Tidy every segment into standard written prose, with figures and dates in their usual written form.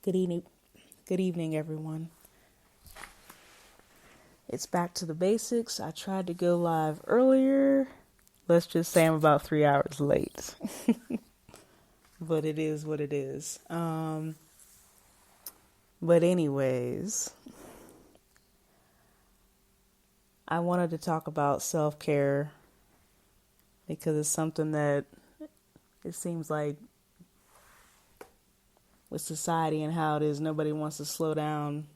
Good evening. Good evening, everyone. It's back to the basics. I tried to go live earlier. Let's just say I'm about 3 hours late. But it is what it is. But anyways, I wanted to talk about self-care because it's something that it seems like with society and how it is, nobody wants to slow down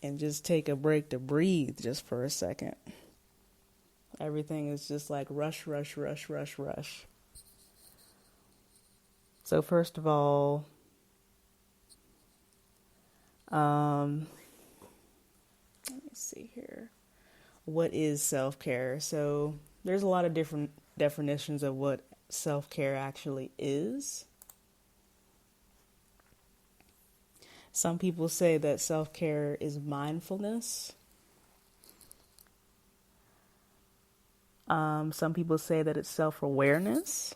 and just take a break to breathe just for a second. Everything is just like rush, rush, rush, rush, rush. So first of all, let me see here. What is self-care? So there's a lot of different definitions of what self-care actually is. Some people say that self-care is mindfulness. Some people say that it's self-awareness.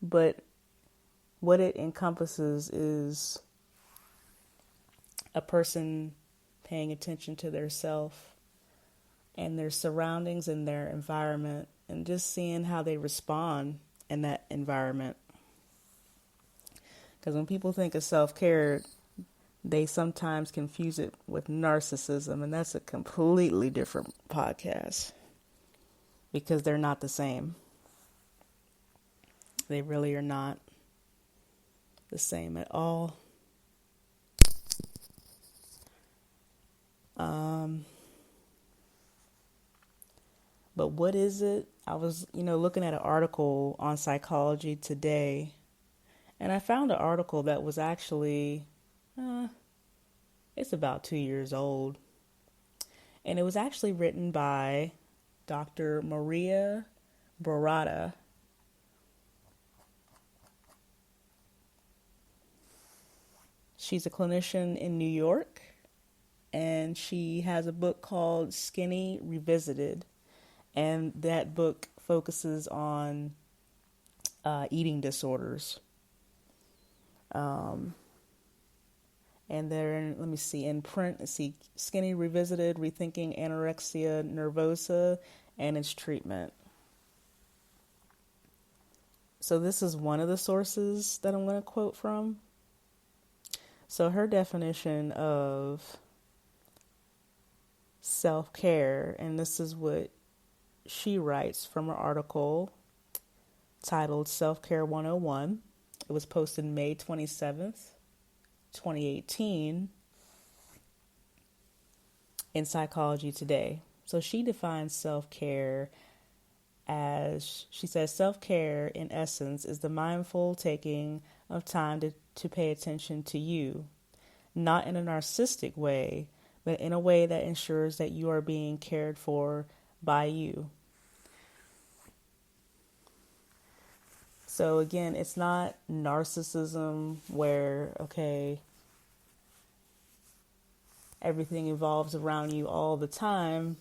But what it encompasses is a person paying attention to their self and their surroundings and their environment and just seeing how they respond in that environment. Because when people think of self-care, they sometimes confuse it with narcissism, and that's a completely different podcast because they're not the same. They really are not the same at all. But what is it? I was, looking at an article on Psychology Today, and I found an article that was actually, it's about 2 years old. And it was actually written by Dr. Maria Barada. She's a clinician in New York, and she has a book called Skinny Revisited. And that book focuses on eating disorders. And there, let me see, in print, Skinny Revisited, Rethinking Anorexia Nervosa and Its Treatment. So this is one of the sources that I'm going to quote from. So her definition of self-care, and this is what she writes from her article titled Self-Care 101. It was posted May 27th, 2018 in Psychology Today. So she defines self-care as, she says, self-care in essence is the mindful taking of time to pay attention to you, not in a narcissistic way, but in a way that ensures that you are being cared for by you. So again, it's not narcissism where, okay, everything evolves around you all the time,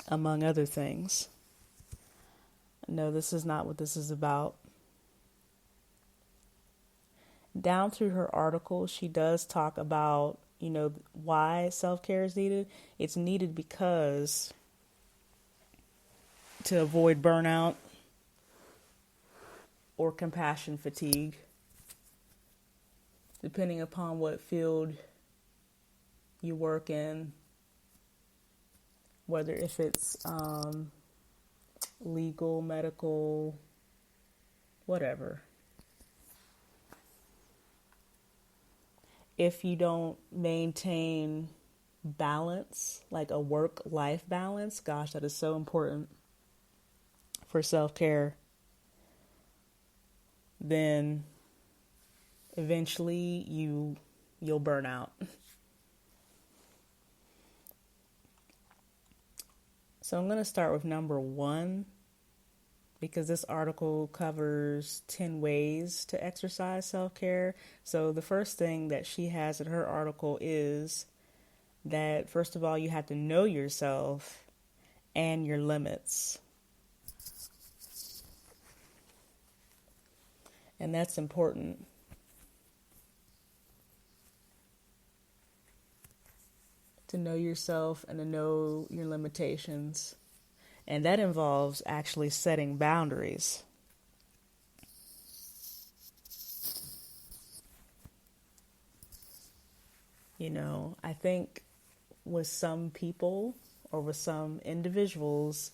among other things. No, this is not what this is about. Down through her article, she does talk about, why self-care is needed. It's needed because to avoid burnout or compassion fatigue, depending upon what field you work in, whether if it's legal, medical, whatever. If you don't maintain balance, like a work-life balance, gosh, that is so important for self-care, then eventually you'll burn out. So I'm going to start with number 1 because this article covers 10 ways to exercise self-care. So the first thing that she has in her article is that, first of all, you have to know yourself and your limits. And that's important. To know yourself and to know your limitations. And that involves actually setting boundaries. You know, I think with some people or with some individuals,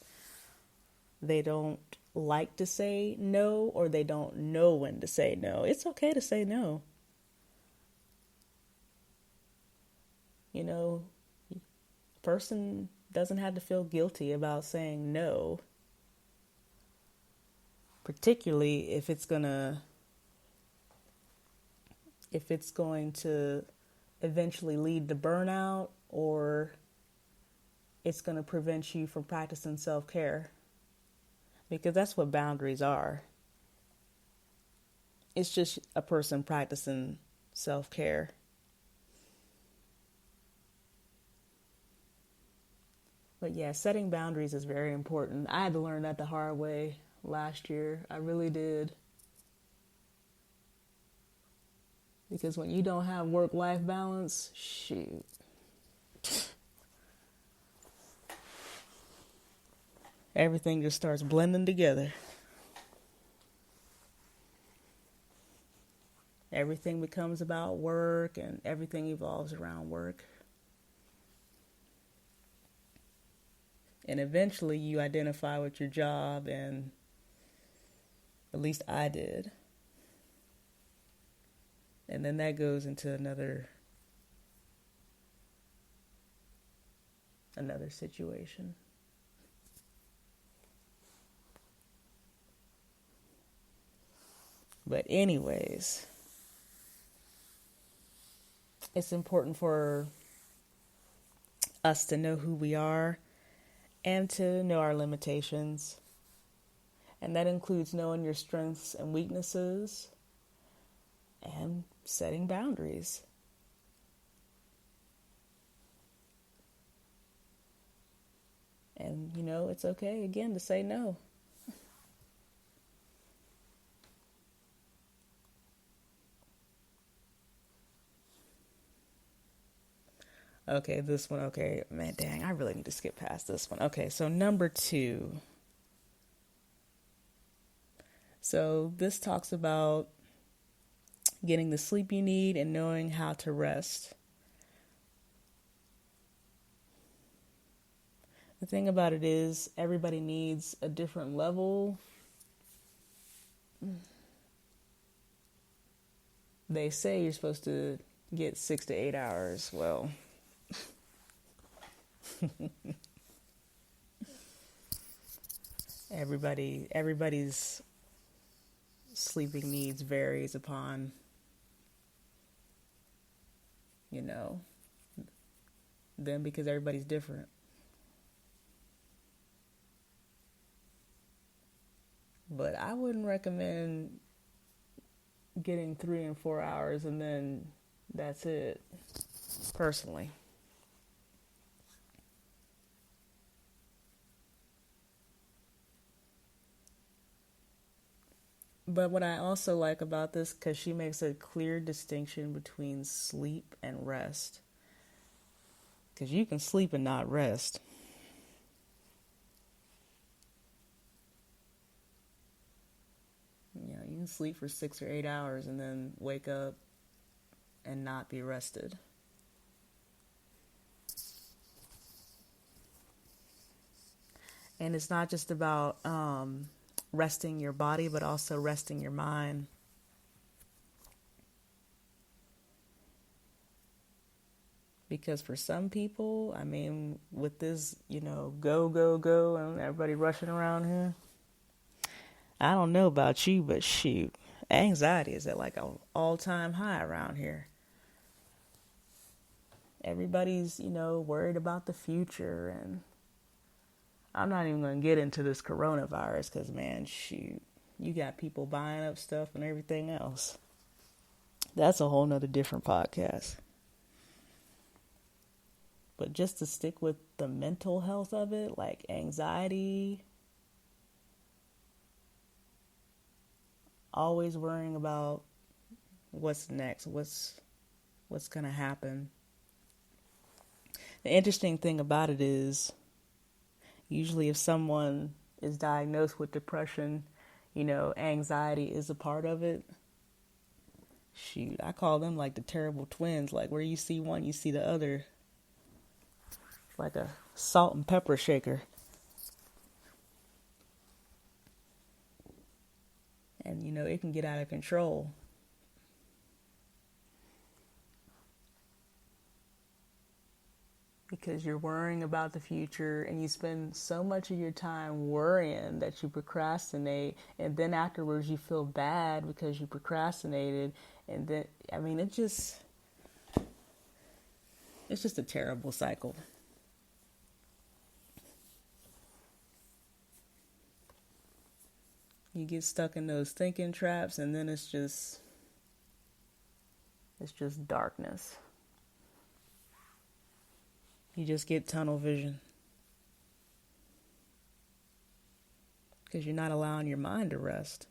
they don't like to say no, or they don't know when to say no. It's okay to say no. You know, a person doesn't have to feel guilty about saying no, particularly if it's going to eventually lead to burnout, or it's going to prevent you from practicing self-care. Because that's what boundaries are. It's just a person practicing self-care. But yeah, setting boundaries is very important. I had to learn that the hard way last year. I really did. Because when you don't have work-life balance, shoot. Everything just starts blending together. Everything becomes about work, and everything evolves around work. And eventually you identify with your job, and at least I did. And then that goes into another situation. But anyways, it's important for us to know who we are and to know our limitations. And that includes knowing your strengths and weaknesses and setting boundaries. And, you know, it's okay, again, to say no. Okay, this one, okay, man, dang, I really need to skip past this one. Okay, so number 2. So this talks about getting the sleep you need and knowing how to rest. The thing about it is, everybody needs a different level. They say you're supposed to get 6 to 8 hours. Well, everybody's sleeping needs varies upon, you know, them, because everybody's different. But I wouldn't recommend getting 3 and 4 hours and then that's it, personally. But what I also like about this, because she makes a clear distinction between sleep and rest. Because you can sleep and not rest. You know, you can sleep for 6 or 8 hours and then wake up and not be rested. And it's not just about resting your body, but also resting your mind. Because for some people, I mean, with this, you know, go, and everybody rushing around here, I don't know about you, but shoot, anxiety is at like an all-time high around here. Everybody's, you know, worried about the future, and I'm not even going to get into this coronavirus because, man, shoot, you got people buying up stuff and everything else. That's a whole nother different podcast. But just to stick with the mental health of it, like anxiety, always worrying about what's next, what's going to happen. The interesting thing about it is, usually if someone is diagnosed with depression, anxiety is a part of it. Shoot, I call them like the terrible twins. Like where you see one, you see the other. Like a salt and pepper shaker. And, it can get out of control. Because you're worrying about the future and you spend so much of your time worrying that you procrastinate, and then afterwards you feel bad because you procrastinated, and then it's just a terrible cycle. You get stuck in those thinking traps, and then it's just darkness. You just get tunnel vision. Because you're not allowing your mind to rest.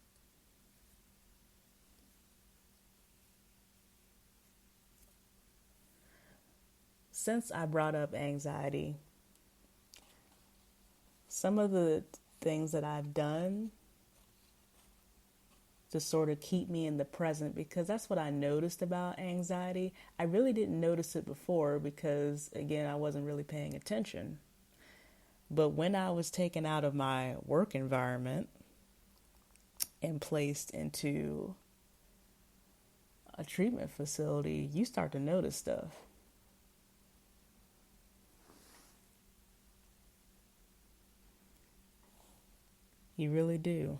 Since I brought up anxiety, some of the things that I've done to sort of keep me in the present, because that's what I noticed about anxiety. I really didn't notice it before because, again, I wasn't really paying attention. But when I was taken out of my work environment and placed into a treatment facility, you start to notice stuff. You really do.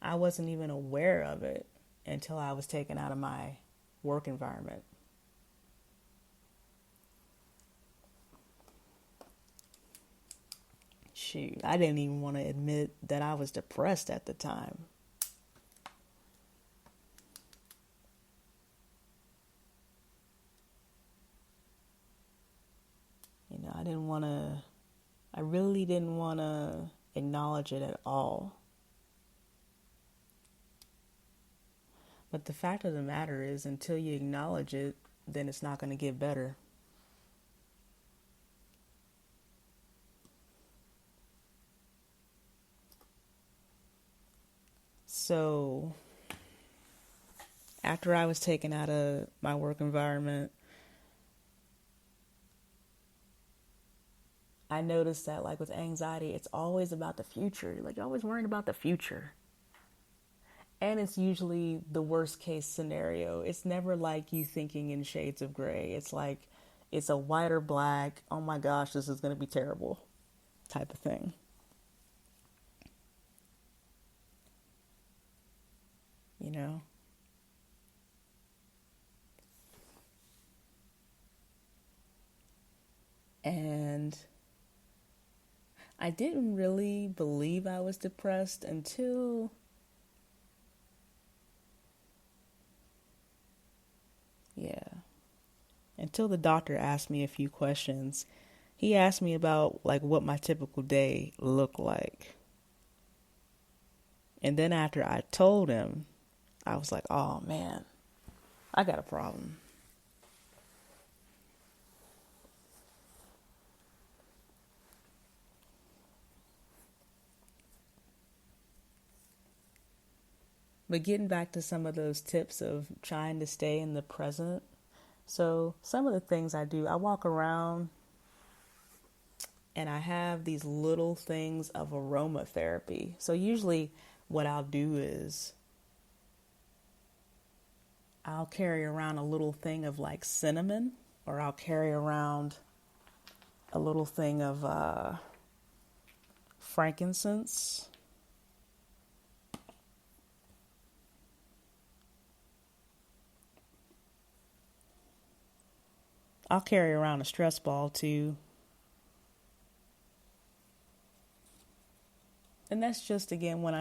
I wasn't even aware of it until I was taken out of my work environment. Shoot, I didn't even want to admit that I was depressed at the time. I really didn't want to acknowledge it at all. But the fact of the matter is, until you acknowledge it, then it's not going to get better. So, after I was taken out of my work environment, I noticed that, like with anxiety, it's always about the future. Like, you're always worrying about the future. And it's usually the worst case scenario. It's never like you thinking in shades of gray. It's like, it's a white or black, oh my gosh, this is going to be terrible type of thing. You know? And I didn't really believe I was depressed until the doctor asked me a few questions. He asked me about like what my typical day looked like. And then after I told him, I was like, oh man, I got a problem. But getting back to some of those tips of trying to stay in the present. So some of the things I do, I walk around and I have these little things of aromatherapy. So usually what I'll do is I'll carry around a little thing of like cinnamon, or I'll carry around a little thing of frankincense. I'll carry around a stress ball too. And that's just, again, when